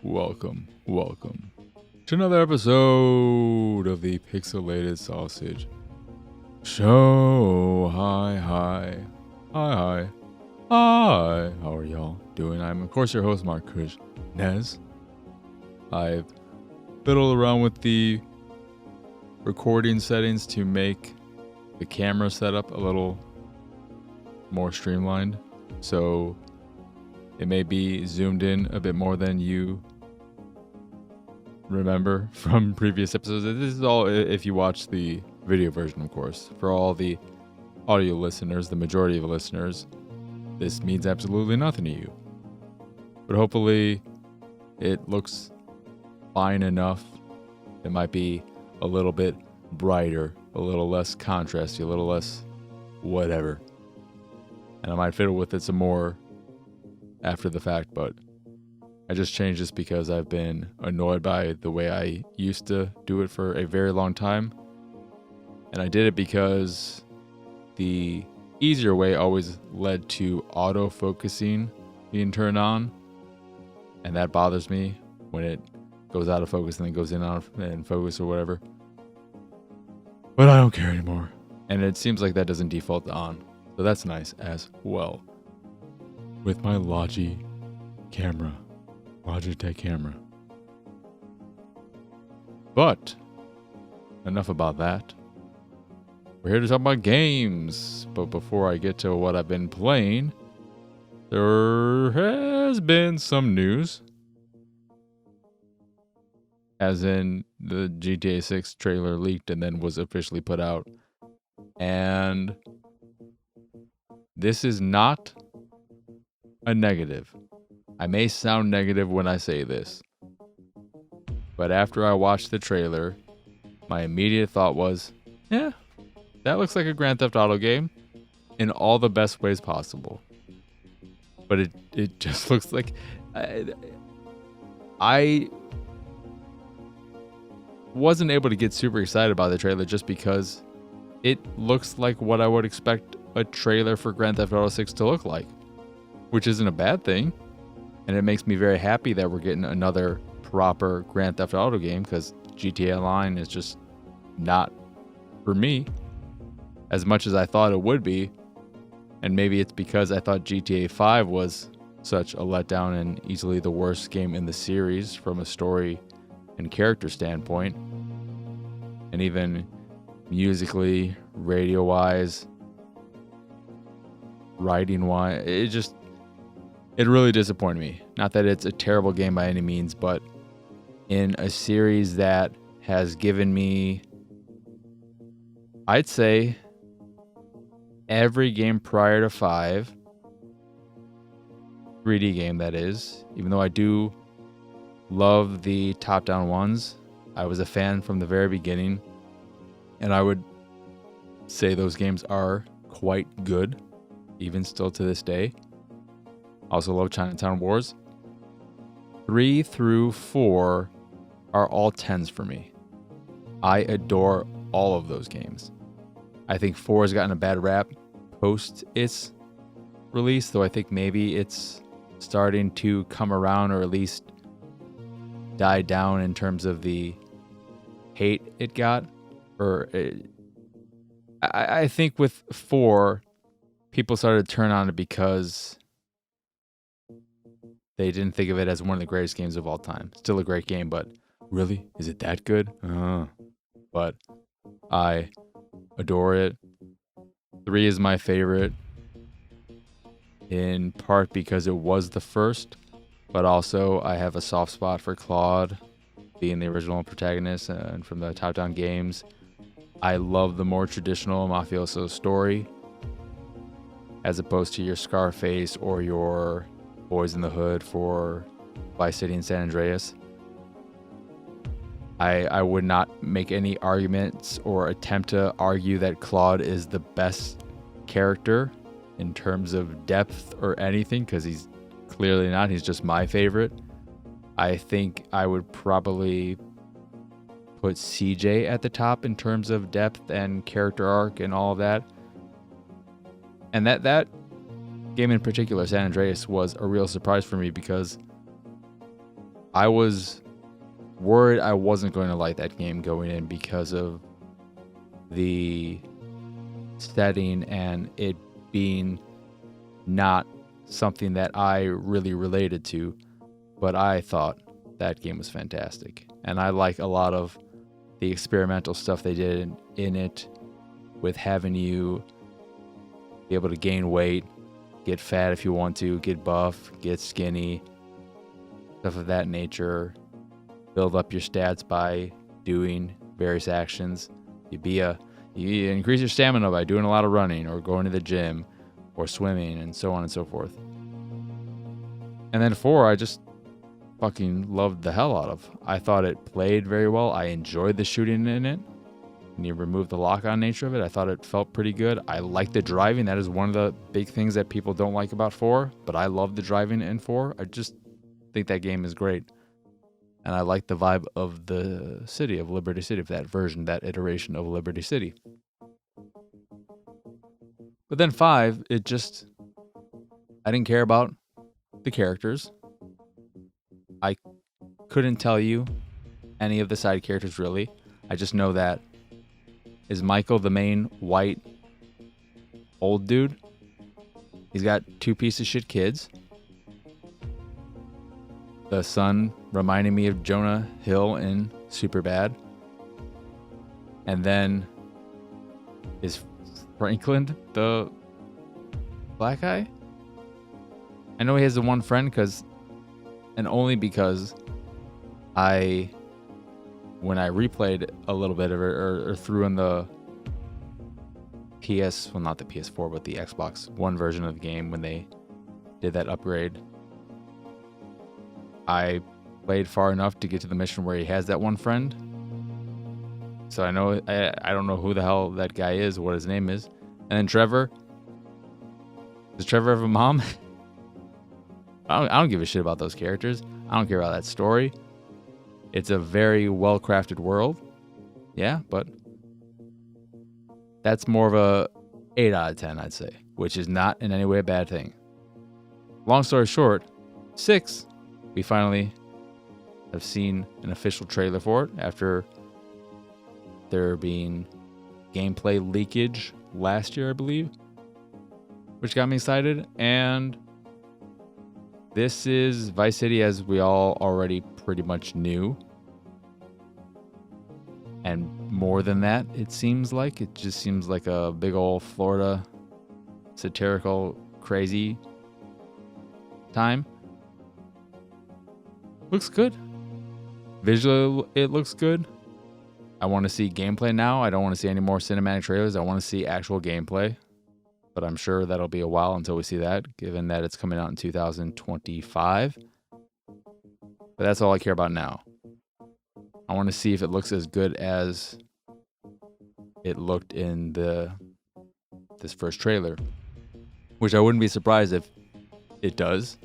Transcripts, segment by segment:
welcome to another episode of the Pixelated Sausage Show. Hi. How are y'all doing? I'm, of course, your host, Mark Nez. I've fiddled around with the recording settings to make the camera setup a little more streamlined, so it may be zoomed in a bit more than you remember from previous episodes. This is all if you watch the video version, of course. For all the audio listeners, the majority of the listeners, this means absolutely nothing to you. But hopefully it looks fine enough. It might be a little bit brighter, a little less contrasty, a little less whatever. And I might fiddle with it some more after the fact, but I just changed this because I've been annoyed by the way I used to do it for a very long time. And I did it because the easier way always led to auto-focusing being turned on. And that bothers me when it goes out of focus and then goes in and focus or whatever. But I don't care anymore. And it seems like that doesn't default to on. So that's nice as well. With my Logitech camera. But enough about that. We're here to talk about games. But before I get to what I've been playing, there has been some news. As in the GTA 6 trailer leaked and then was officially put out. And this is not a negative. I may sound negative when I say this, but after I watched the trailer, my immediate thought was, yeah, that looks like a Grand Theft Auto game in all the best ways possible. But it just looks like... I wasn't able to get super excited about the trailer just because it looks like what I would expect a trailer for Grand Theft Auto 6 to look like, which isn't a bad thing. And it makes me very happy that we're getting another proper Grand Theft Auto game, because GTA Online is just not for me as much as I thought it would be. And maybe it's because I thought GTA 5 was such a letdown and easily the worst game in the series from a story and character standpoint. And even musically, radio-wise, writing-wise, it really disappointed me. Not that it's a terrible game by any means, but in a series that has given me, I'd say, every game prior to 5, 3D game that is, even though I do love the top-down ones, I was a fan from the very beginning, and I would say those games are quite good, even still to this day. Also love Chinatown Wars. 3 through 4 are all 10s for me. I adore all of those games. I think 4 has gotten a bad rap post its release, though I think maybe it's starting to come around, or at least die down in terms of the hate it got. I think with 4, people started to turn on it because they didn't think of it as one of the greatest games of all time. Still a great game, but really? Is it that good? But I adore it. 3 is my favorite, in part because it was the first, but also I have a soft spot for Claude, being the original protagonist and from the top-down games. I love the more traditional mafioso story, as opposed to your Scarface or your Boys in the Hood for Vice City and San Andreas. I would not make any arguments or attempt to argue that Claude is the best character in terms of depth or anything, because he's clearly not. He's just my favorite. I think I would probably put CJ at the top in terms of depth and character arc and all of that. And that game in particular, San Andreas, was a real surprise for me because I was worried I wasn't going to like that game going in because of the setting and it being not something that I really related to, but I thought that game was fantastic. And I like a lot of the experimental stuff they did in it, with having you be able to gain weight, get fat if you want to, get buff, get skinny, stuff of that nature, build up your stats by doing various actions. You increase your stamina by doing a lot of running or going to the gym or swimming and so on and so forth. And then 4, I just fucking loved the hell out of. I thought it played very well. I enjoyed the shooting in it. When you remove the lock-on nature of it, I thought it felt pretty good. I like the driving. That is one of the big things that people don't like about 4, but I love the driving in 4. I just think that game is great. And I like the vibe of the city, of Liberty City, of that version, that iteration of Liberty City. But then 5, I didn't care about the characters. I couldn't tell you any of the side characters, really. I just know that is Michael the main white old dude. He's got 2 piece of shit kids. The son reminding me of Jonah Hill in Superbad. And then is Franklin the black guy? I know he has the one friend and only because when I replayed a little bit of it or threw in the not the PS4, but the Xbox One version of the game when they did that upgrade, I played far enough to get to the mission where he has that one friend. So I know I don't know who the hell that guy is, what his name is. And then Trevor. Does Trevor have a mom? I don't give a shit about those characters. I don't care about that story. It's a very well-crafted world. Yeah, but that's more of a 8 out of 10, I'd say, which is not in any way a bad thing. Long story short, 6, we finally have seen an official trailer for it after there being gameplay leakage last year, I believe, which got me excited. And this is Vice City, as we all already pretty much knew. And more than that, it just seems like a big old Florida satirical crazy time. Looks good. Visually, it looks good. I want to see gameplay now. I don't want to see any more cinematic trailers. I want to see actual gameplay. But I'm sure that'll be a while until we see that, given that it's coming out in 2025. But that's all I care about now. I want to see if it looks as good as it looked in this first trailer, which I wouldn't be surprised if it does,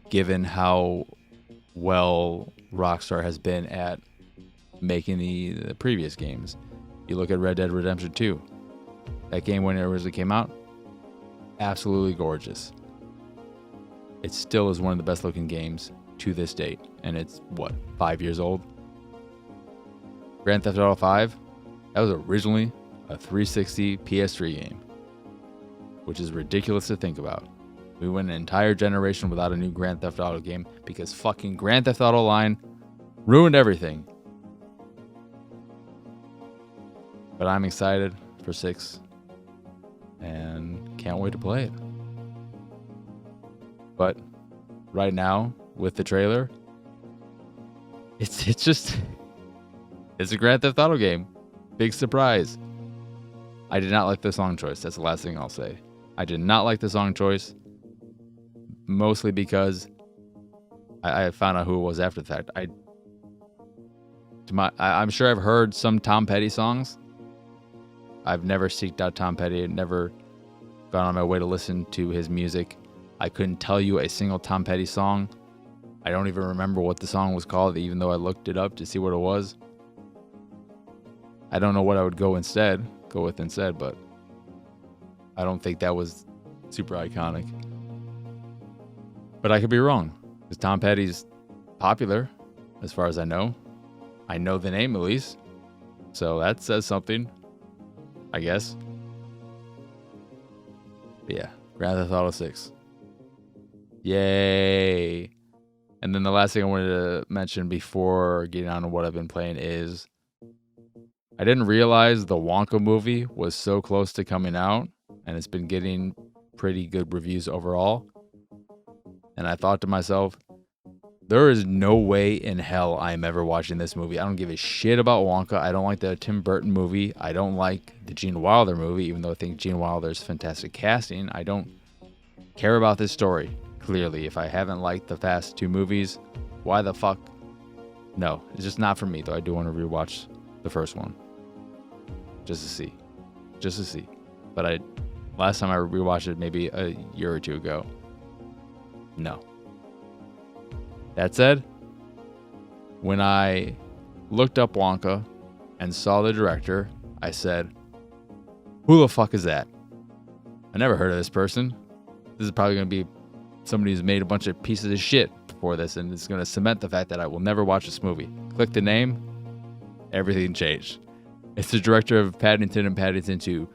given how well Rockstar has been at making the previous games. You look at Red Dead Redemption 2. That game, when it originally came out, absolutely gorgeous. It still is one of the best looking games to this date, and it's 5 years old. Grand Theft Auto 5, that was originally a 360 PS3 game, which is ridiculous to think about. We went an entire generation without a new Grand Theft Auto game because fucking Grand Theft Auto Online ruined everything. But I'm excited for 6 and can't wait to play it. But right now, with the trailer, it's a Grand Theft Auto game. Big surprise. I did not like the song choice. That's the last thing I'll say. I did not like the song choice, mostly because I found out who it was after the fact. I'm sure I've heard some Tom Petty songs. I've never seeked out Tom Petty. I've never gone on my way to listen to his music. I couldn't tell you a single Tom Petty song. I don't even remember what the song was called, even though I looked it up to see what it was. I don't know what I would go with instead, but I don't think that was super iconic. But I could be wrong. Because Tom Petty's popular, as far as I know. I know the name at least. So that says something, I guess. But yeah, Grand Theft Auto 6. Yay. And then the last thing I wanted to mention before getting on to what I've been playing is I didn't realize the Wonka movie was so close to coming out, and it's been getting pretty good reviews overall. And I thought to myself, there is no way in hell I am ever watching this movie. I don't give a shit about Wonka. I don't like the Tim Burton movie. I don't like the Gene Wilder movie, even though I think Gene Wilder's fantastic casting. I don't care about this story, clearly. If I haven't liked the Fast 2 movies, why the fuck? No, it's just not for me, though. I do want to rewatch the first one. Just to see. But last time I rewatched it maybe a year or two ago. No. That said, when I looked up Wonka and saw the director, I said, who the fuck is that? I never heard of this person. This is probably going to be somebody who's made a bunch of pieces of shit before this, and it's going to cement the fact that I will never watch this movie. Click the name, everything changed. It's the director of Paddington and Paddington 2,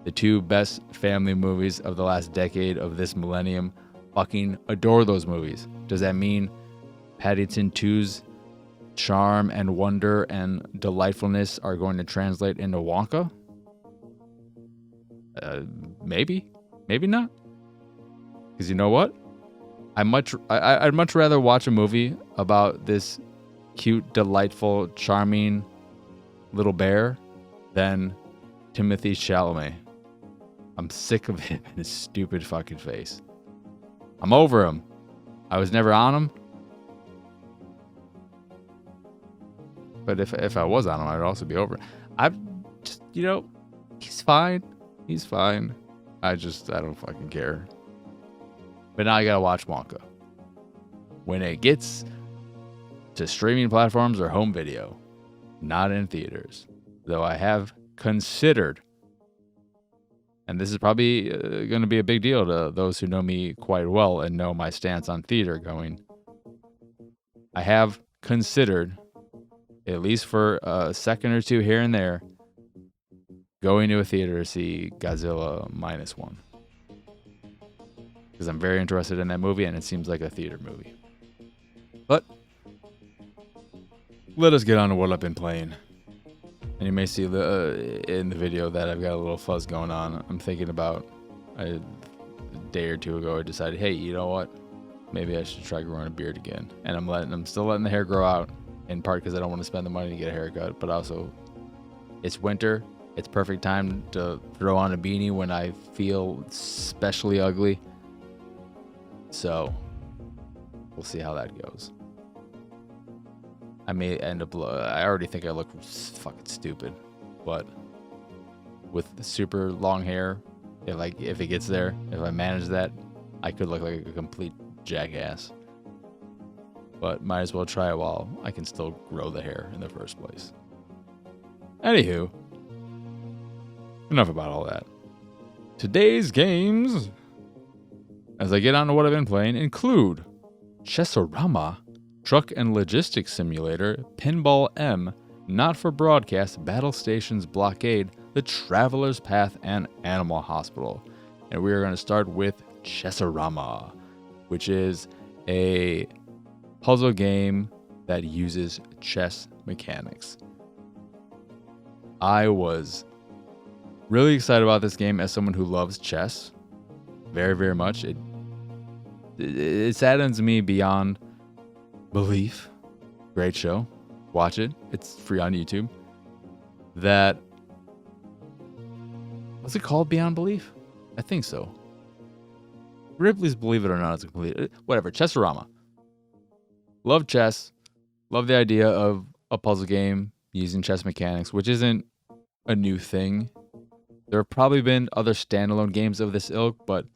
the two best family movies of the last decade of this millennium. Fucking adore those movies. Does that mean Paddington 2's charm and wonder and delightfulness are going to translate into Wonka? Maybe not. Because you know what? I'd much rather watch a movie about this cute, delightful, charming little bear than Timothée Chalamet. I'm sick of him and his stupid fucking face. I'm over him. I was never on him. But if I was on him, I'd also be over him. I'm just, he's fine. He's fine. I don't fucking care. But now I gotta watch Wonka. When it gets to streaming platforms or home video, not in theaters. Though I have considered, and this is probably going to be a big deal to those who know me quite well and know my stance on theater going. I have considered, at least for a second or two here and there, going to a theater to see Godzilla -1. Because I'm very interested in that movie and it seems like a theater movie. But let us get on to what I've been playing. And you may see in the video that I've got a little fuzz going on. I'm thinking about a day or two ago, I decided, hey, you know what? Maybe I should try growing a beard again. And I'm still letting the hair grow out, in part because I don't want to spend the money to get a haircut, but also it's winter. It's perfect time to throw on a beanie when I feel especially ugly. So we'll see how that goes. I may end up, I already think I look fucking stupid, but with the super long hair, if it gets there, if I manage that, I could look like a complete jackass. But might as well try it while I can still grow the hair in the first place. Anywho, enough about all that. Today's games, as I get on to what I've been playing, include Chessarama, Truck and Logistics Simulator, Pinball M, Not for Broadcast, Battle Stations Blockade, The Traveler's Path, and Animal Hospital. And we are going to start with Chessarama, which is a puzzle game that uses chess mechanics. I was really excited about this game as someone who loves chess very, very much. It saddens me beyond belief. Great show. Watch it. It's free on YouTube. That, what's it called? Beyond Belief? I think so. Ripley's Believe It or Not is complete. Whatever. Chessarama. Love chess. Love the idea of a puzzle game using chess mechanics, which isn't a new thing. There have probably been other standalone games of this ilk, but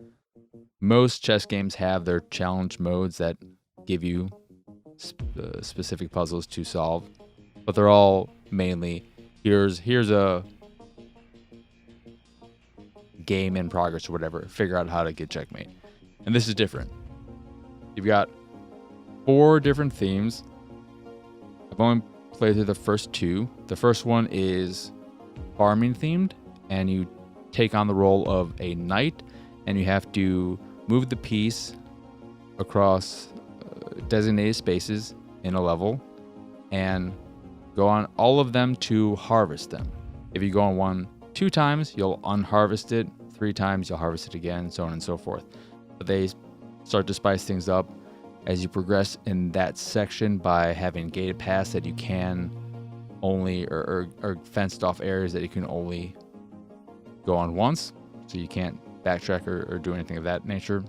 most chess games have their challenge modes that give you specific puzzles to solve, but they're all mainly here's a game in progress or whatever, figure out how to get checkmate. And this is different. You've got 4 different themes. I've only played through the first 2. The first one is farming themed, and you take on the role of a knight, and you have to move the piece across designated spaces in a level and go on all of them to harvest them. If you go on one 2 times, you'll unharvest it. 3 times, you'll harvest it again, so on and so forth. But they start to spice things up as you progress in that section by having gated paths that you can only, or fenced off areas that you can only go on once, so you can't backtrack or do anything of that nature.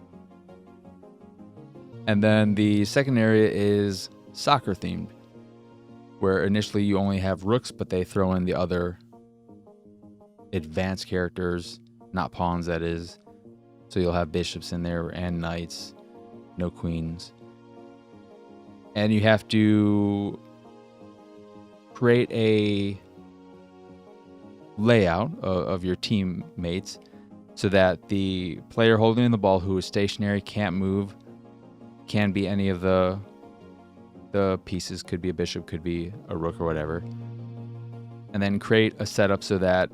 And then the second area is soccer themed, where initially you only have rooks, but they throw in the other advanced characters, not pawns, that is. So you'll have bishops in there and knights, no queens. And you have to create a layout of your teammates so that the player holding the ball who is stationary, can't move, can be any of the pieces, could be a bishop, could be a rook or whatever. And then create a setup so that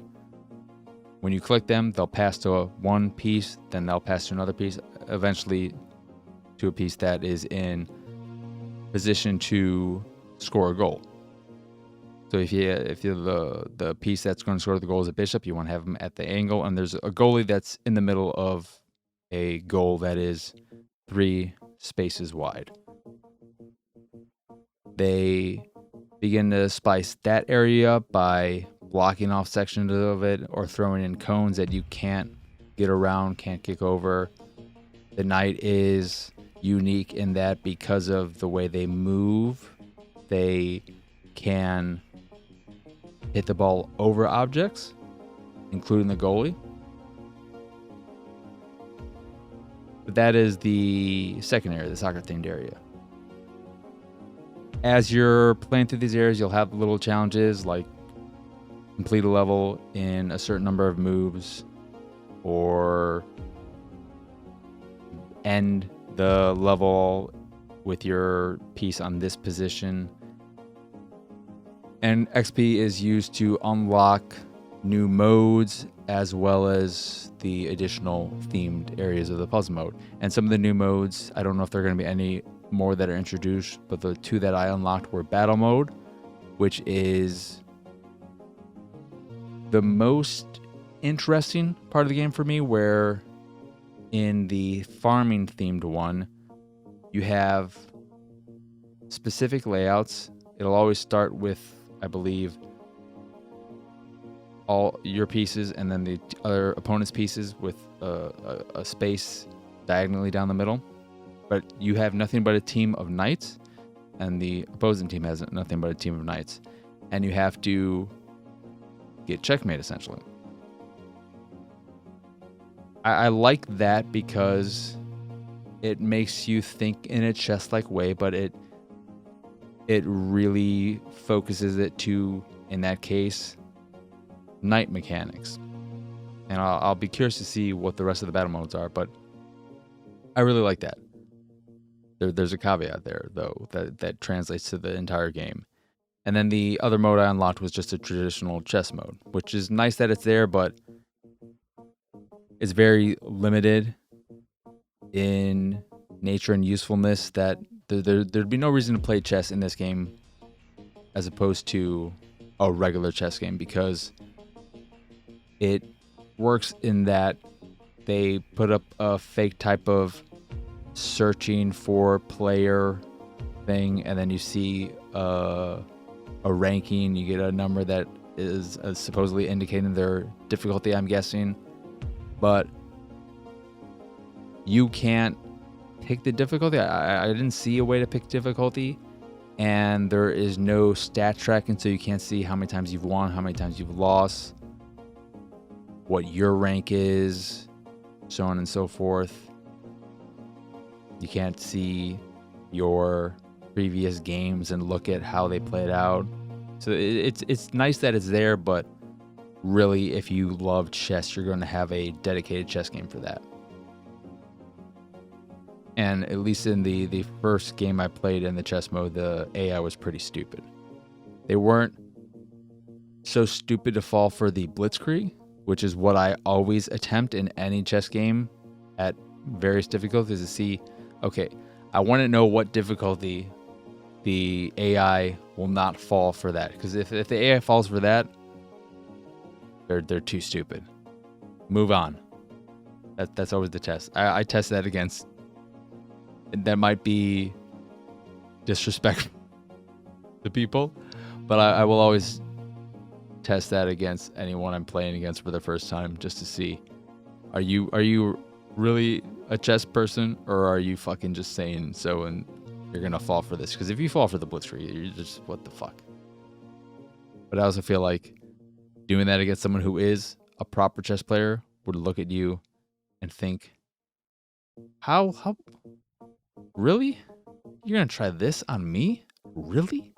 when you click them, they'll pass to one piece, then they'll pass to another piece, eventually to a piece that is in position to score a goal. So if you're the piece that's going to score the goal is a bishop, you want to have them at the angle, and there's a goalie that's in the middle of a goal that is 3 spaces wide. They begin to spice that area up by blocking off sections of it or throwing in cones that you can't get around, can't kick over. The knight is unique in that because of the way they move, they can hit the ball over objects, including the goalie. But that is the second area, the soccer themed area. As you're playing through these areas, you'll have little challenges like complete a level in a certain number of moves, or end the level with your piece on this position. And XP is used to unlock new modes as well as the additional themed areas of the puzzle mode. And some of the new modes, I don't know if there are going to be any more that are introduced, but the 2 that I unlocked were battle mode, which is the most interesting part of the game for me, where in the farming themed one, you have specific layouts. It'll always start with, I believe, all your pieces and then the other opponent's pieces with a space diagonally down the middle. But you have nothing but a team of knights, and the opposing team has nothing but a team of knights. And you have to get checkmate, essentially. I like that because it makes you think in a chess-like way, but it really focuses it to, in that case, knight mechanics. And I'll be curious to see what the rest of the battle modes are, but I really like that. There's a caveat there, though, that translates to the entire game. And then the other mode I unlocked was just a traditional chess mode, which is nice that it's there, but it's very limited in nature and usefulness, that there'd be no reason to play chess in this game as opposed to a regular chess game, because it works in that they put up a fake type of searching for player thing, and then you see a ranking, you get a number that is supposedly indicating their difficulty, I'm guessing, but you can't pick the difficulty. I didn't see a way to pick difficulty, and there is no stat tracking, so you can't see how many times you've won, how many times you've lost, what your rank is, so on and so forth. You can't see your previous games and look at how they played out. So it's nice that it's there, but really, if you love chess, you're going to have a dedicated chess game for that. And at least in the first game I played in the chess mode, the AI was pretty stupid. They weren't so stupid to fall for the blitzkrieg, which is what I always attempt in any chess game at various difficulties, to see, okay, I want to know what difficulty the AI will not fall for that. Because if the AI falls for that, they're too stupid. Move on. That's always the test. I test that against. That might be disrespectful to people, but I will always test that against anyone I'm playing against for the first time, just to see, are you really a chess person, or are you fucking just saying so and you're gonna fall for this? Because if you fall for the blitzkrieg, you're just, what the fuck. But I also feel like doing that against someone who is a proper chess player would look at you and think, how really? You're gonna try this on me? Really?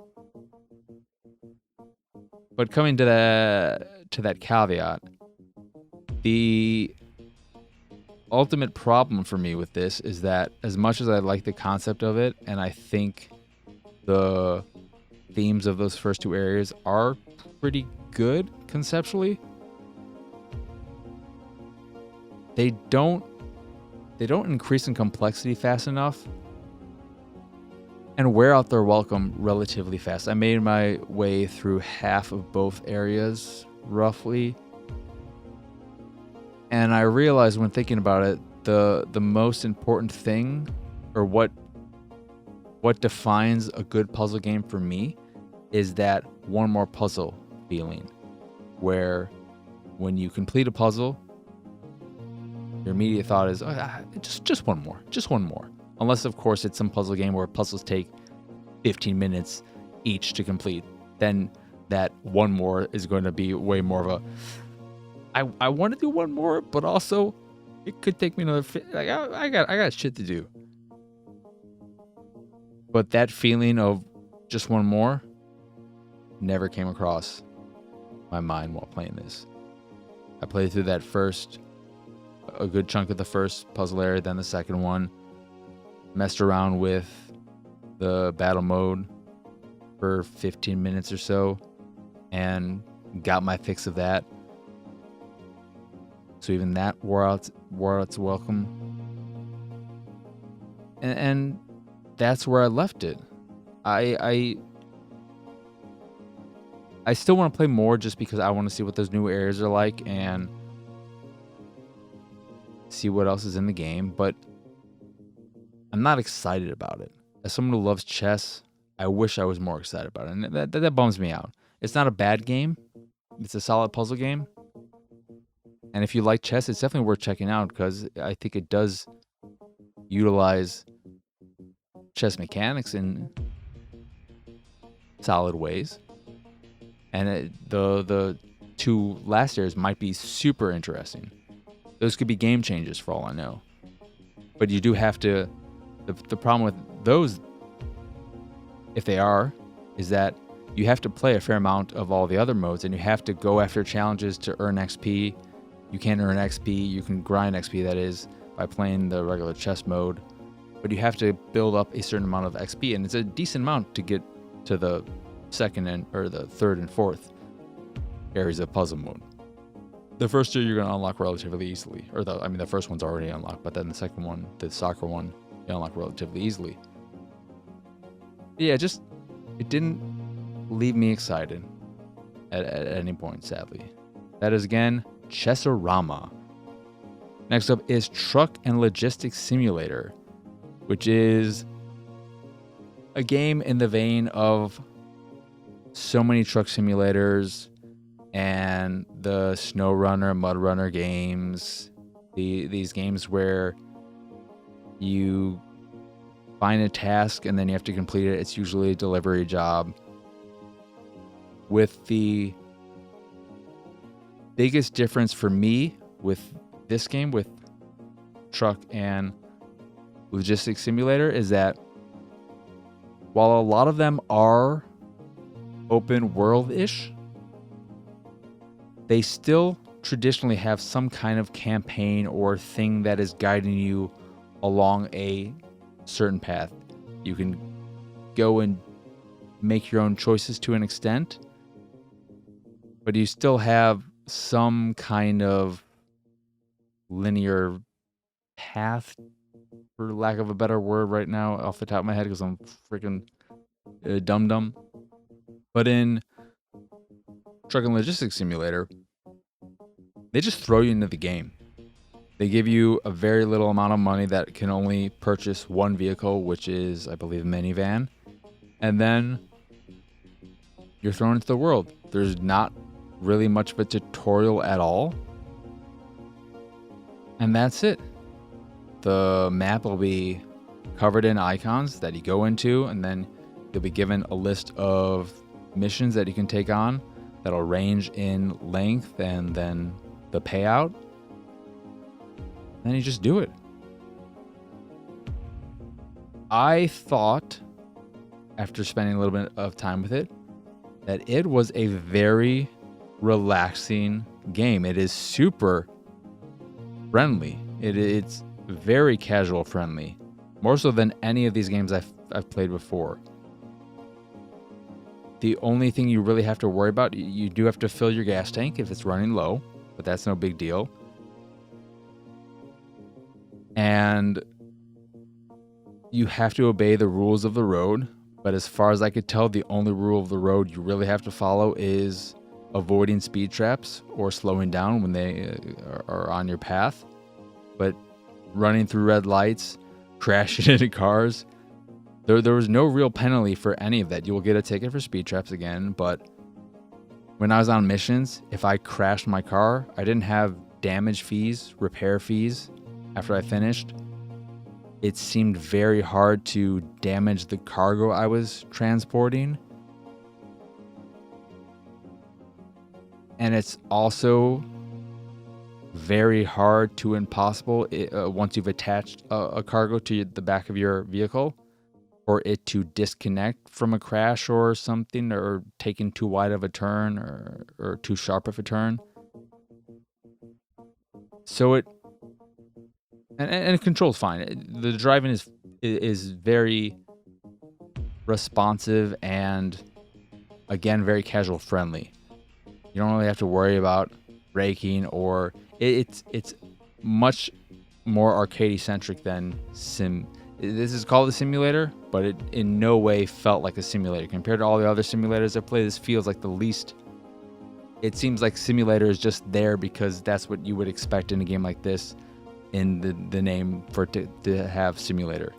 But coming to that caveat, the ultimate problem for me with this is that as much as I like the concept of it, and I think the themes of those first two areas are pretty good conceptually, they don't increase in complexity fast enough and wear out their welcome relatively fast. I made my way through half of both areas, roughly. And I realized when thinking about it, the most important thing, or what defines a good puzzle game for me, is that one more puzzle feeling, where when you complete a puzzle, your immediate thought is, just one more. Unless, of course, it's some puzzle game where puzzles take 15 minutes each to complete. Then that one more is going to be way more of a, I want to do one more, but also it could take me another, I got shit to do. But that feeling of just one more never came across my mind while playing this. I played through a good chunk of the first puzzle area, then the second one. Messed around with the battle mode for 15 minutes or so and got my fix of that. So even that wore out its welcome. And that's where I left it. I still want to play more, just because I want to see what those new areas are like and see what else is in the game, but I'm not excited about it. As someone who loves chess, I wish I was more excited about it, and that bums me out. It's not a bad game. It's a solid puzzle game. And if you like chess, it's definitely worth checking out, because I think it does utilize chess mechanics in solid ways. And the two last areas might be super interesting. Those could be game changers for all I know. But you do have to... The problem with those, if they are, is that you have to play a fair amount of all the other modes, and you have to go after challenges to earn XP. You can't earn XP. You can grind XP, that is, by playing the regular chess mode. But you have to build up a certain amount of XP, and it's a decent amount to get to the second or the third and fourth areas of puzzle mode. The first two you're going to unlock relatively easily. The first one's already unlocked, but then the second one, the soccer one, you unlock relatively easily. Yeah, it didn't leave me excited at any point, sadly. That is, again, Chessarama. Next up is Truck and Logistics Simulator, which is a game in the vein of so many truck simulators and the SnowRunner, MudRunner games. These games where you find a task and then you have to complete it. It's usually a delivery job. With the biggest difference for me with this game, with Truck and Logistics Simulator, is that while a lot of them are open world-ish, they still traditionally have some kind of campaign or thing that is guiding you along a certain path. You can go and make your own choices to an extent, but you still have some kind of linear path, for lack of a better word right now off the top of my head, because I'm freaking dumb. But in Truck and Logistics Simulator, they just throw you into the game. They give you a very little amount of money that can only purchase one vehicle, which is, I believe, a minivan. And then you're thrown into the world. There's not really much of a tutorial at all. And that's it. The map will be covered in icons that you go into, and then you'll be given a list of missions that you can take on that'll range in length and then the payout. Then you just do it. I thought, after spending a little bit of time with it, that it was a very relaxing game. It is super friendly. It's very casual friendly, more so than any of these games I've played before. The only thing you really have to worry about, you do have to fill your gas tank if it's running low, but that's no big deal. And you have to obey the rules of the road. But as far as I could tell, the only rule of the road you really have to follow is avoiding speed traps or slowing down when they are on your path. But running through red lights, crashing into cars, there was no real penalty for any of that. You will get a ticket for speed traps again, but when I was on missions, if I crashed my car, I didn't have damage fees, repair fees after I finished. It seemed very hard to damage the cargo I was transporting. And it's also very hard to impossible once you've attached a cargo to the back of your vehicle, for it to disconnect from a crash or something, or taking too wide of a turn or too sharp of a turn. So it controls fine. The driving is very responsive and, again, very casual friendly. You don't really have to worry about braking, or it's much more arcade centric than sim. This is called a simulator, but it in no way felt like a simulator compared to all the other simulators I've played. This feels like the least. It seems like simulator is just there because that's what you would expect in a game like this, in the name for it to have simulator.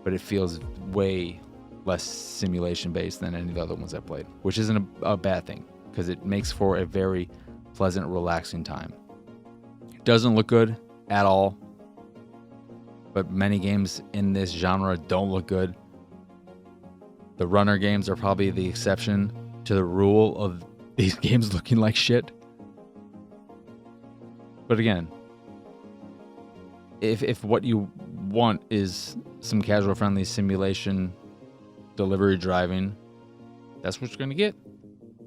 But it feels way less simulation based than any of the other ones I've played, which isn't a bad thing, because it makes for a very pleasant, relaxing time. It doesn't look good at all, but many games in this genre don't look good. The runner games are probably the exception to the rule of these games looking like shit. But again, if what you want is some casual friendly simulation delivery driving, that's what you're going to get.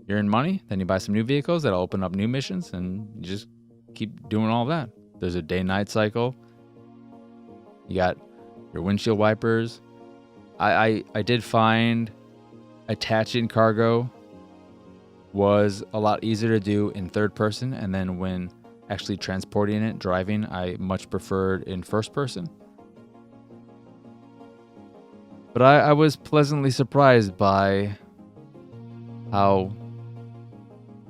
You earn money, then you buy some new vehicles that'll open up new missions, and you just keep doing all that. There's a day-night cycle. You got your windshield wipers. I did find attaching cargo was a lot easier to do in third person, and then when actually transporting it, driving, I much preferred in first person. But I was pleasantly surprised by how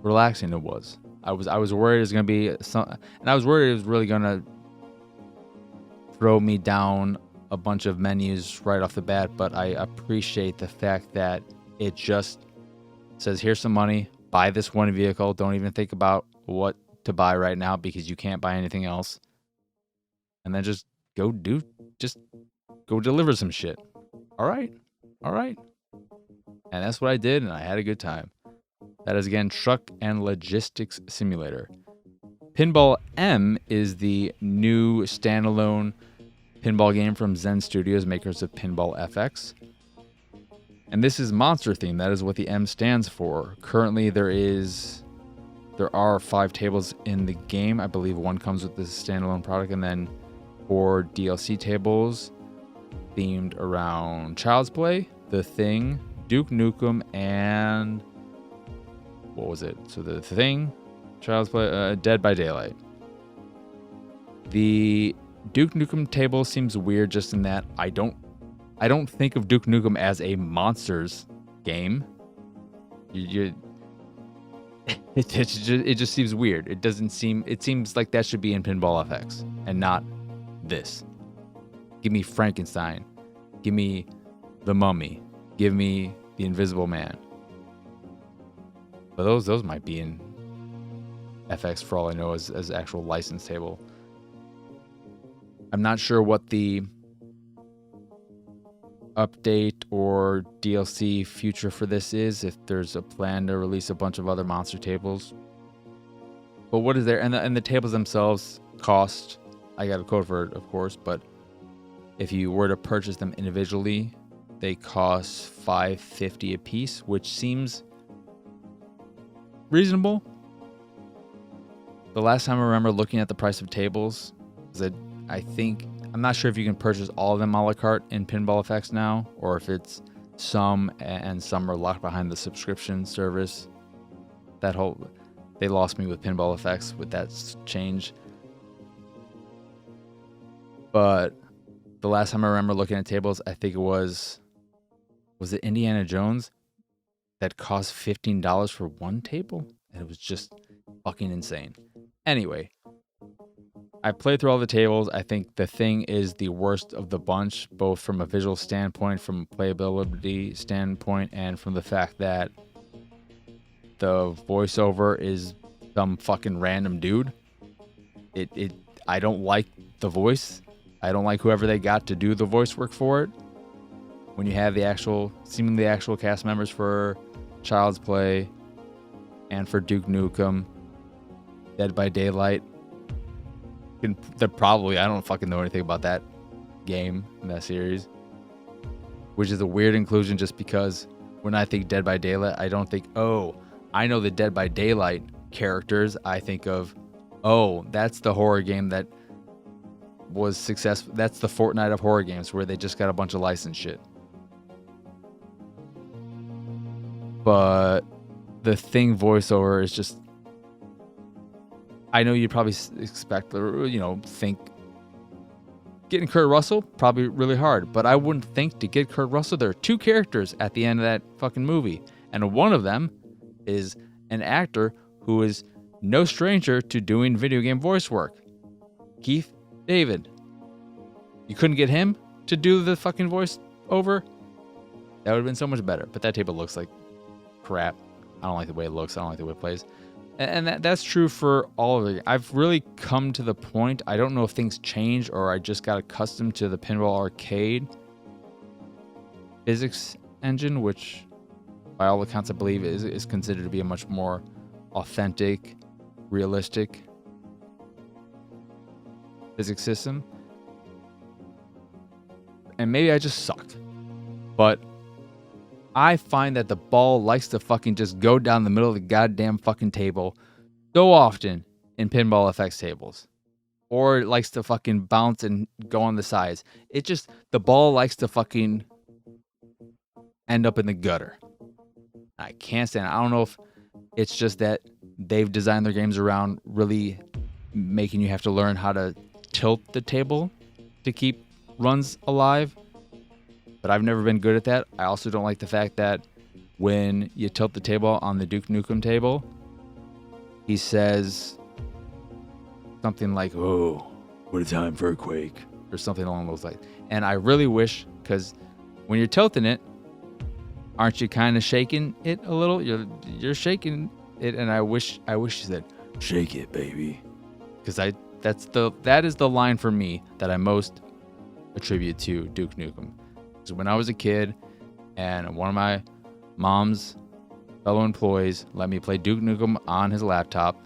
relaxing it was. I was worried it was going to be some, and I was worried it was really going to throw me down a bunch of menus right off the bat, but I appreciate the fact that it just says, here's some money, buy this one vehicle, don't even think about what to buy right now because you can't buy anything else, and then just go deliver some shit. All right. And that's what I did, and I had a good time. That is, again, Truck and Logistics Simulator. Pinball M is the new standalone pinball game from Zen Studios, makers of Pinball FX. And this is monster themed. That is what the M stands for. Currently, there are 5 tables in the game. I believe one comes with the standalone product, and then 4 DLC tables. themed around Child's Play, The Thing, Duke Nukem, and what was it? So The Thing, Child's Play, Dead by Daylight. The Duke Nukem table seems weird just in that I don't think of Duke Nukem as a monsters game. It just seems weird. It seems like that should be in Pinball FX and not this. Give me Frankenstein. Give me the Mummy. Give me the Invisible Man. But those might be in FX for all I know as actual license table. I'm not sure what the update or DLC future for this is, if there's a plan to release a bunch of other monster tables. But what is there? And the tables themselves cost, I got a code for it, of course, but if you were to purchase them individually, they cost $5.50 a piece, which seems reasonable. The last time I remember looking at the price of tables is that I'm not sure if you can purchase all of them a la carte in Pinball FX now, or if it's some and some are locked behind the subscription service. They lost me with Pinball FX with that change. But the last time I remember looking at tables, I think it was it Indiana Jones that cost $15 for one table? And it was just fucking insane. Anyway, I played through all the tables. I think The Thing is the worst of the bunch, both from a visual standpoint, from a playability standpoint, and from the fact that the voiceover is some fucking random dude. I don't like the voice. I don't like whoever they got to do the voice work for it. When you have the seemingly actual cast members for Child's Play and for Duke Nukem, Dead by Daylight, they're probably, I don't fucking know anything about that game in that series, which is a weird inclusion just because when I think Dead by Daylight, I don't think, oh, I know the Dead by Daylight characters. I think of, oh, that's the horror game that was successful. That's the Fortnite of horror games where they just got a bunch of licensed shit. But the Thing voiceover is just, I know you'd probably expect, think getting Kurt Russell, probably really hard. But I wouldn't think to get Kurt Russell, there are two characters at the end of that fucking movie. And one of them is an actor who is no stranger to doing video game voice work. Keith David. You couldn't get him to do the fucking voice over? That would have been so much better. But that table looks like crap. I don't like the way it looks. I don't like the way it plays. And that's true for all of it. I've really come to the point, I don't know if things changed or I just got accustomed to the Pinball Arcade physics engine, which by all accounts I believe is considered to be a much more authentic, realistic physics system. And maybe I just suck. But I find that the ball likes to fucking just go down the middle of the goddamn fucking table so often in Pinball FX tables. Or it likes to fucking bounce and go on the sides. The ball likes to fucking end up in the gutter. I can't stand it. I don't know if it's just that they've designed their games around really making you have to learn how to tilt the table to keep runs alive. But I've never been good at that. I also don't like the fact that when you tilt the table on the Duke Nukem table, he says something like, "Oh, what a time for a quake," or something along those lines. And I really wish, because when you're tilting it, aren't you kind of shaking it a little? You're shaking it, and I wish you said, "Shake it, baby," because that is the line for me that I most attribute to Duke Nukem. So when I was a kid and one of my mom's fellow employees let me play Duke Nukem on his laptop,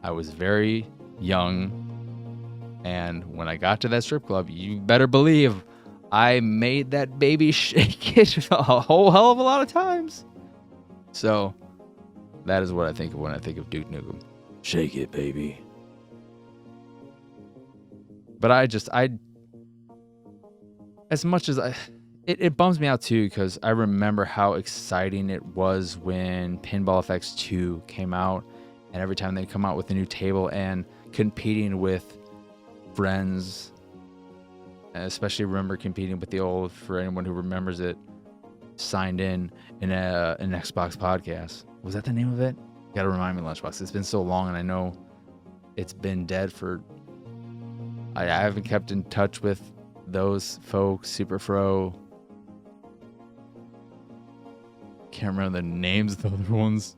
I was very young, and when I got to that strip club, you better believe I made that baby shake it a whole hell of a lot of times. So that is what I think of when I think of Duke Nukem. Shake it, baby. But as much as it bums me out too, because I remember how exciting it was when Pinball FX2 came out, and every time they come out with a new table and competing with friends, and especially remember competing with the old, for anyone who remembers it, signed in an Xbox podcast. Was that the name of it? You gotta remind me, Lunchbox. It's been so long, and I know it's been dead for. I haven't kept in touch with those folks. Super Fro. Can't remember the names of the other ones,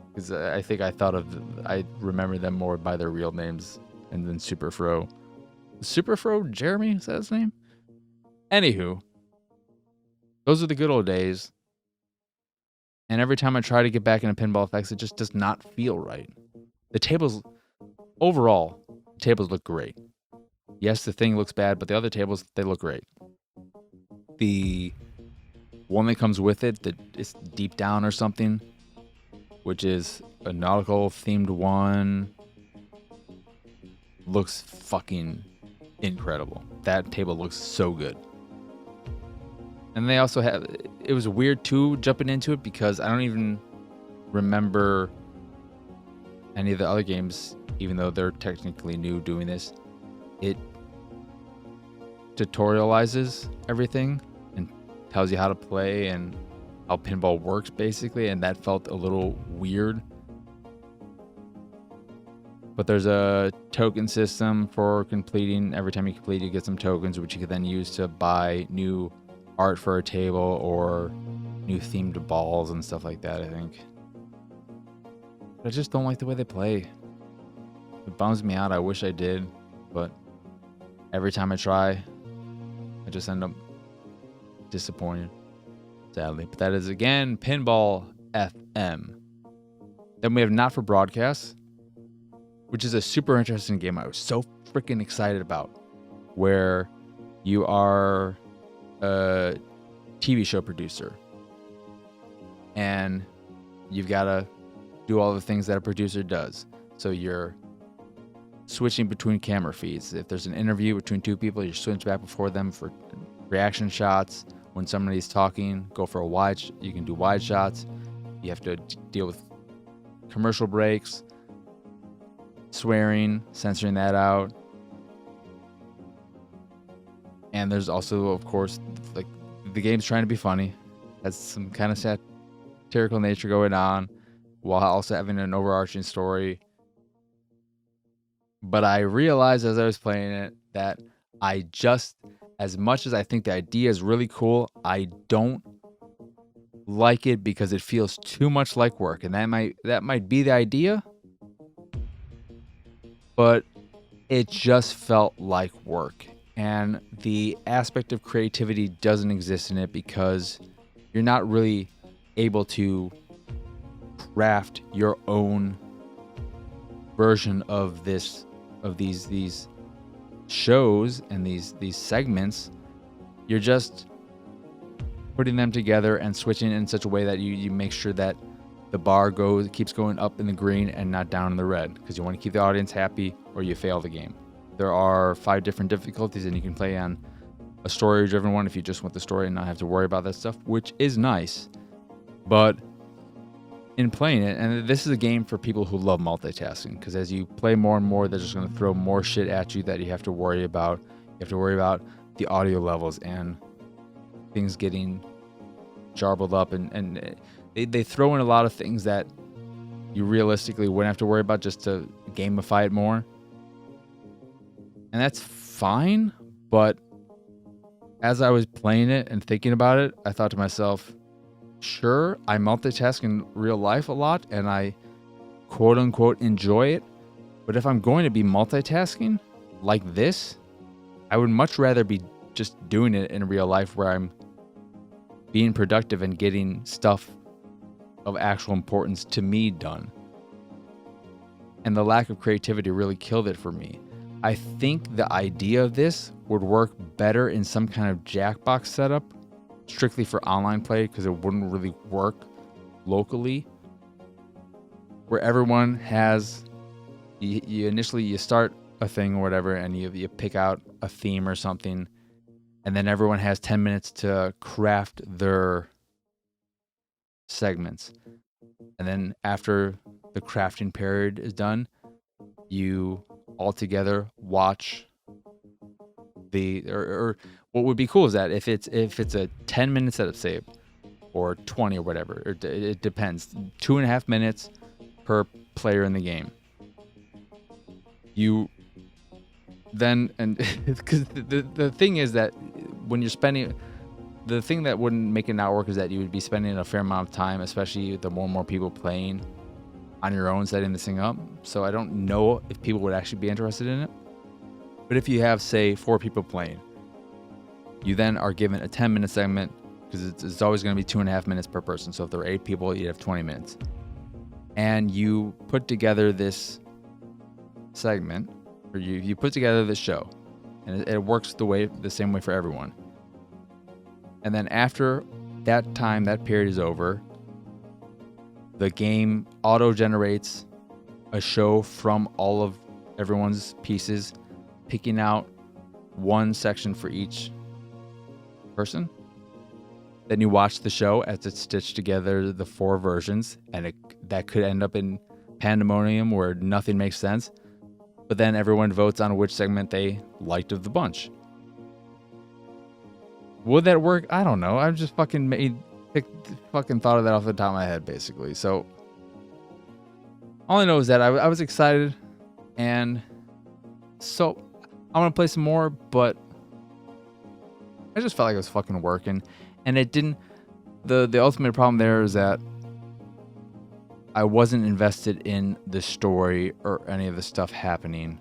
because I think I remember them more by their real names, and then Super Fro. Super Fro Jeremy, is that his name? Anywho, those are the good old days. And every time I try to get back into Pinball FX, it just does not feel right. The tables, overall, the tables look great. Yes, the thing looks bad, but the other tables, they look great. The one that comes with it, that is Deep Down or something, which is a nautical themed one, looks fucking incredible. That table looks so good. And they also have, it was weird too jumping into it, because I don't even remember any of the other games, even though they're technically new doing this. It tutorializes everything and tells you how to play and how pinball works, basically, and that felt a little weird. But there's a token system for completing. Every time you complete, you get some tokens, which you can then use to buy new art for a table or new themed balls and stuff like that, I think. But I just don't like the way they play. It bums me out. I wish I did, but every time I try, I just end up disappointed, sadly. But that is, again, Pinball FM. Then we have Not for Broadcast, which is a super interesting game I was so freaking excited about, where you are a TV show producer and you've got to do all the things that a producer does. So you're switching between camera feeds. If there's an interview between two people, you switch back before them for reaction shots. When somebody's talking, go for a wide. You can do wide shots. You have to deal with commercial breaks, swearing, censoring that out. And there's also, of course, like, the game's trying to be funny, has some kind of satirical nature going on, while also having an overarching story. But I realized as I was playing it that as much as I think the idea is really cool, I don't like it because it feels too much like work. And that might be the idea, but it just felt like work. And the aspect of creativity doesn't exist in it, because you're not really able to craft your own version of these shows and these segments. You're just putting them together and switching in such a way that you make sure that the bar keeps going up in the green and not down in the red, because you want to keep the audience happy or you fail the game. There are 5 different difficulties, and you can play on a story-driven one if you just want the story and not have to worry about that stuff, which is nice. But in playing it, and this is a game for people who love multitasking, because as you play more and more, they're just going to throw more shit at you that you have to worry about. You have to worry about the audio levels and things getting jarbled up, and they throw in a lot of things that you realistically wouldn't have to worry about just to gamify it more. And that's fine, but as I was playing it and thinking about it, I thought to myself, sure, I multitask in real life a lot, and I quote-unquote enjoy it, but if I'm going to be multitasking like this, I would much rather be just doing it in real life, where I'm being productive and getting stuff of actual importance to me done. And the lack of creativity really killed it for me. I think the idea of this would work better in some kind of Jackbox setup, strictly for online play, because it wouldn't really work locally, where everyone has, you initially start a thing or whatever, and you pick out a theme or something, And then everyone has 10 minutes to craft their segments. And then after the crafting period is done, you all together watch or what would be cool is that if it's a 10-minute setup save or 20 or whatever, it depends, 2.5 minutes per player in the game. You then, and because the thing is that when you're spending, the thing that wouldn't make it not work is that you would be spending a fair amount of time, especially the more and more people playing on your own, setting this thing up. So I don't know if people would actually be interested in it. But if you have, say, 4 people playing, you then are given a 10-minute segment, because it's always going to be 2.5 minutes per person. So if there are 8 people, you have 20 minutes. And you put together this segment, or you put together this show, and it works the same way for everyone. And then after that time, that period is over, the game auto-generates a show from all of everyone's pieces, picking out one section for each person. Then you watch the show as it's stitched together, the 4 versions, and that could end up in pandemonium where nothing makes sense. But then everyone votes on which segment they liked of the bunch. Would that work? I don't know. I just fucking thought of that off the top of my head, basically. So all I know is that I was excited, and so I want to play some more, but I just felt like it was fucking working, and it didn't. The ultimate problem there is that I wasn't invested in the story or any of the stuff happening,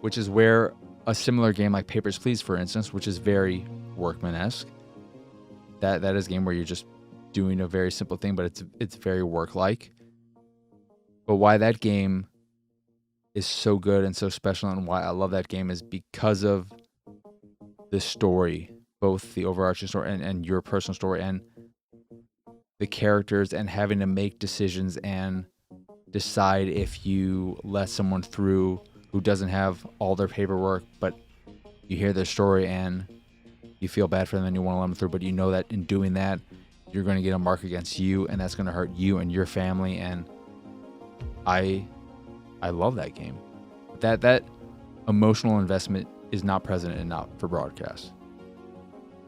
which is where a similar game like Papers, Please, for instance, which is very workman-esque. That is a game where you're just doing a very simple thing, but it's very work-like. But why that game is so good and so special, and why I love that game, is because of the story, both the overarching story and your personal story, and the characters, and having to make decisions and decide if you let someone through who doesn't have all their paperwork, but you hear their story and you feel bad for them and you want to let them through, but you know that in doing that, you're going to get a mark against you, and that's going to hurt you and your family. And I love that game. That emotional investment is not present enough for broadcast,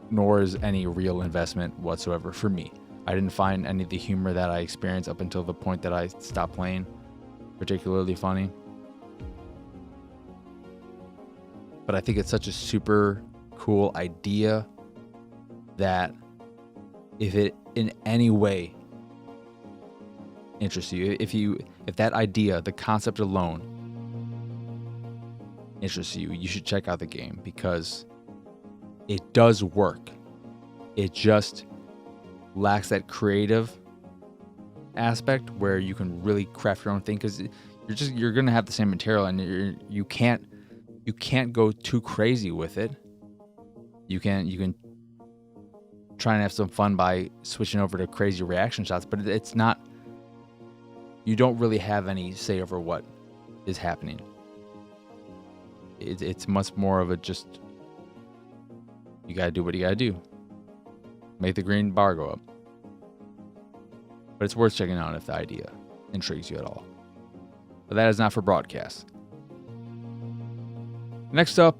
nor is any real investment whatsoever for me. I didn't find any of the humor that I experienced up until the point that I stopped playing particularly funny. But I think it's such a super cool idea that if it in any way interests you, if that idea, the concept alone interests you, you should check out the game, because it does work. It just lacks that creative aspect where you can really craft your own thing, because you're gonna have the same material, and you can't go too crazy with it. You can try and have some fun by switching over to crazy reaction shots, but it's not. You don't really have any say over what is happening. It's much more of a just, you gotta do what you gotta do. Make the green bar go up. But it's worth checking out if the idea intrigues you at all. But that is not for broadcast. Next up,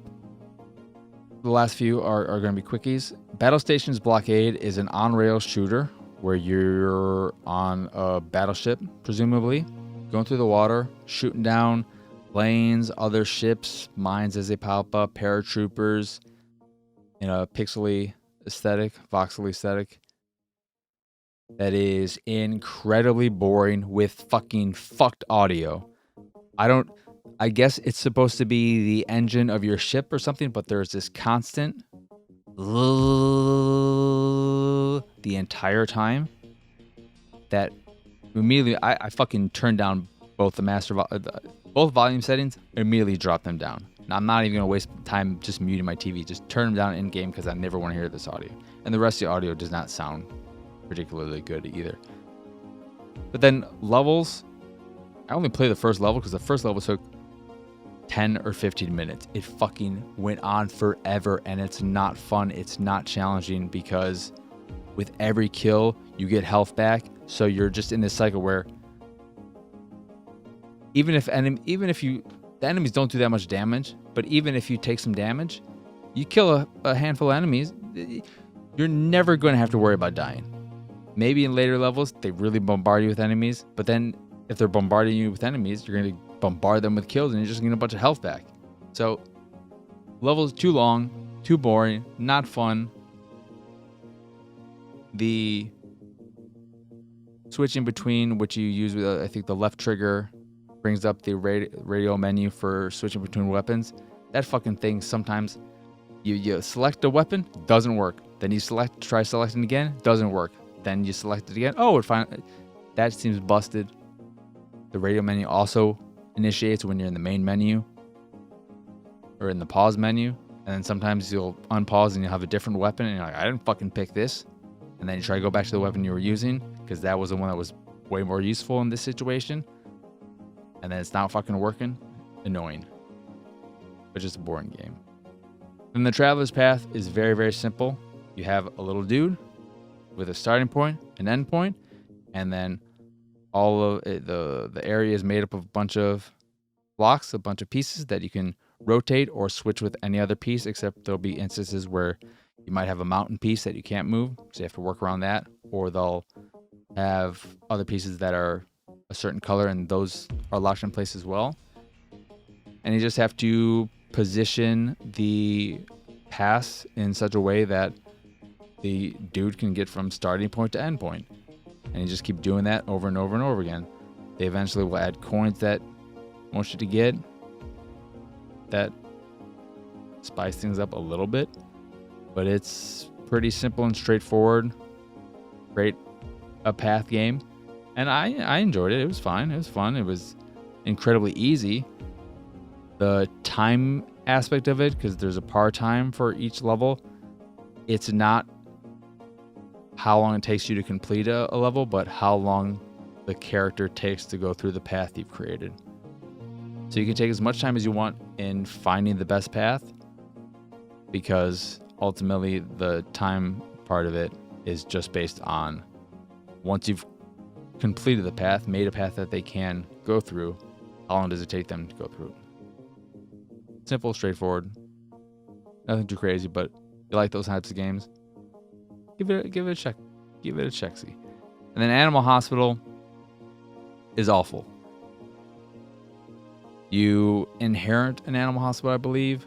the last few are going to be quickies. Battle Stations Blockade is an on-rails shooter where you're on a battleship, presumably, going through the water, shooting down planes, other ships, mines as they pop up, paratroopers, in a pixely aesthetic, voxely aesthetic. That is incredibly boring with fucking fucked audio. I guess it's supposed to be the engine of your ship or something, but there's this constant the entire time that immediately I fucking turned down both the both volume settings, immediately dropped them down. Now, I'm not even going to waste time just muting my TV. Just turn them down in game, because I never want to hear this audio. And the rest of the audio does not sound particularly good either. But then levels, I only played the first level because the first level took 10 or 15 minutes. It fucking went on forever, and it's not fun. It's not challenging because with every kill, you get health back. So you're just in this cycle where even if the enemies don't do that much damage, but even if you take some damage, you kill a handful of enemies, you're never going to have to worry about dying. Maybe in later levels, they really bombard you with enemies, but then if they're bombarding you with enemies, you're going to bombard them with kills and you're just getting a bunch of health back. So levels too long, too boring, not fun. The switching between which you use with, I think the left trigger brings up the radio menu for switching between weapons. That fucking thing, sometimes you select a weapon, doesn't work. Then you try selecting again, doesn't work. Then you select it again. Oh, that seems busted. The radio menu also initiates when you're in the main menu or in the pause menu. And then sometimes you'll unpause and you'll have a different weapon and you're like, I didn't fucking pick this. And then you try to go back to the weapon you were using because that was the one that was way more useful in this situation. And then it's not fucking working. Annoying. But just a boring game. Then the Traveler's Path is very, very simple. You have a little dude with a starting point, an end point, and then all of it, the area is made up of a bunch of blocks, a bunch of pieces that you can rotate or switch with any other piece, except there'll be instances where you might have a mountain piece that you can't move, so you have to work around that, or they'll have other pieces that are a certain color, and those are locked in place as well. And you just have to position the pass in such a way that the dude can get from starting point to end point. And you just keep doing that over and over and over again. They eventually will add coins that want you to get that spice things up a little bit. But it's pretty simple and straightforward. Great a path game. And I enjoyed it. It was fine. It was fun. It was incredibly easy. The time aspect of it, because there's a par time for each level, it's not how long it takes you to complete a level, but how long the character takes to go through the path you've created. So you can take as much time as you want in finding the best path, because ultimately the time part of it is just based on once you've completed the path, made a path that they can go through, how long does it take them to go through it? Simple, straightforward, nothing too crazy, but you like those types of games, give it a check. Give it a check-see. And then Animal Hospital is awful. You inherit an Animal Hospital, I believe.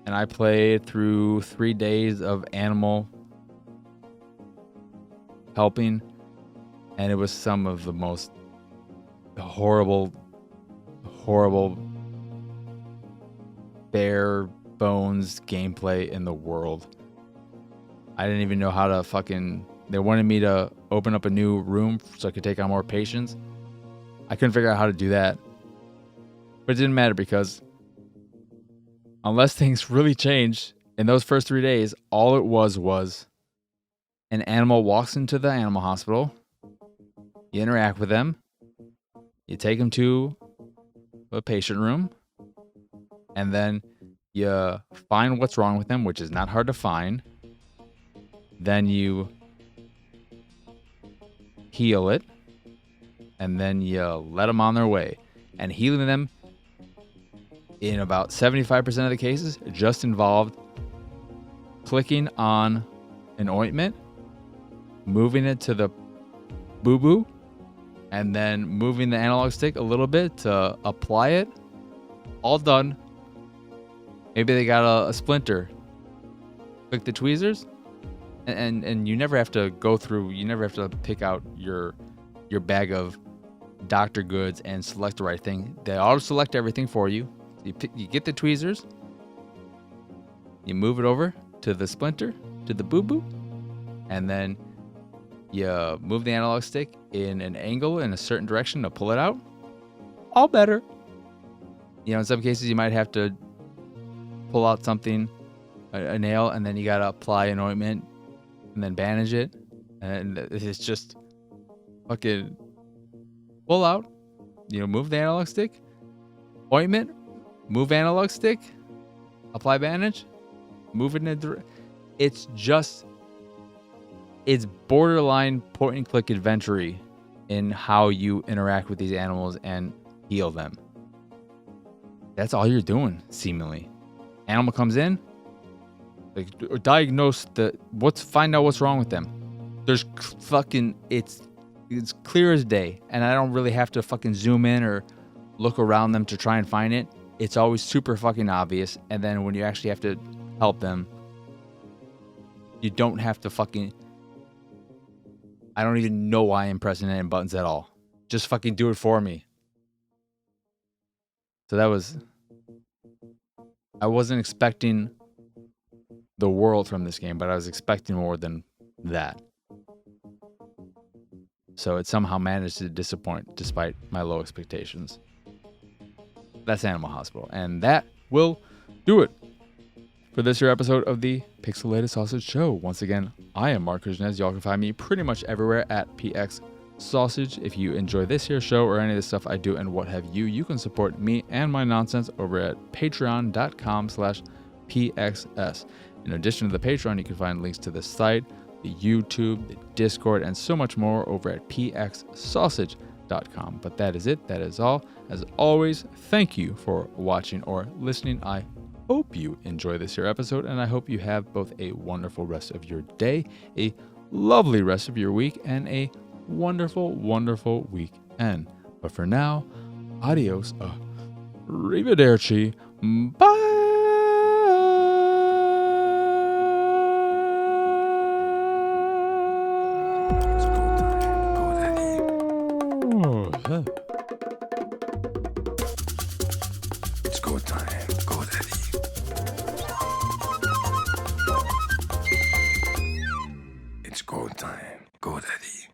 And I played through 3 days of animal helping, and it was some of the most horrible bare bones gameplay in the world. I didn't even know how to they wanted me to open up a new room so I could take on more patients. I couldn't figure out how to do that. But it didn't matter, because unless things really changed in those first 3 days, all it was an animal walks into the animal hospital, you interact with them, you take them to a patient room, and then you find what's wrong with them, which is not hard to find. Then you heal it, and then you let them on their way. And healing them, in about 75% of the cases, just involved clicking on an ointment, moving it to the boo-boo, and then moving the analog stick a little bit to apply it. All done. Maybe they got a splinter. Click the tweezers, and you never have to go through, you never have to pick out your bag of doctor goods and select the right thing. They auto-select everything for you. You get the tweezers, you move it over to the splinter, to the boo-boo, and then you move the analog stick in an angle in a certain direction to pull it out. All better. In some cases you might have to pull out something, a nail, and then you gotta apply an ointment and then bandage it, and it's just fucking pull out, move the analog stick, Ointment, move analog stick, apply bandage, move it in it's borderline point and click adventure in how you interact with these animals and heal them. That's all you're doing, seemingly. Animal comes in, like, diagnose find out what's wrong with them. There's it's clear as day, and I don't really have to fucking zoom in or look around them to try and find it. It's always super fucking obvious, and then when you actually have to help them, you don't have to fucking... I don't even know why I'm pressing any buttons at all. Just fucking do it for me. So that was... I wasn't expecting the world from this game, but I was expecting more than that. So it somehow managed to disappoint despite my low expectations. That's Animal Hospital. And that will do it for this here episode of the Pixelated Sausage Show. Once again, I am Mark Kuznez. Y'all can find me pretty much everywhere at PX Sausage. If you enjoy this here show or any of the stuff I do and what have you, you can support me and my nonsense over at patreon.com/PXS. In addition to the Patreon, you can find links to the site, the YouTube, the Discord, and so much more over at pxsausage.com. But that is it. That is all. As always, thank you for watching or listening. I hope you enjoy this here episode, and I hope you have both a wonderful rest of your day, a lovely rest of your week, and a wonderful, wonderful weekend. But for now, adios, arrivederci, bye! It's go time, go daddy. It's go time, go daddy.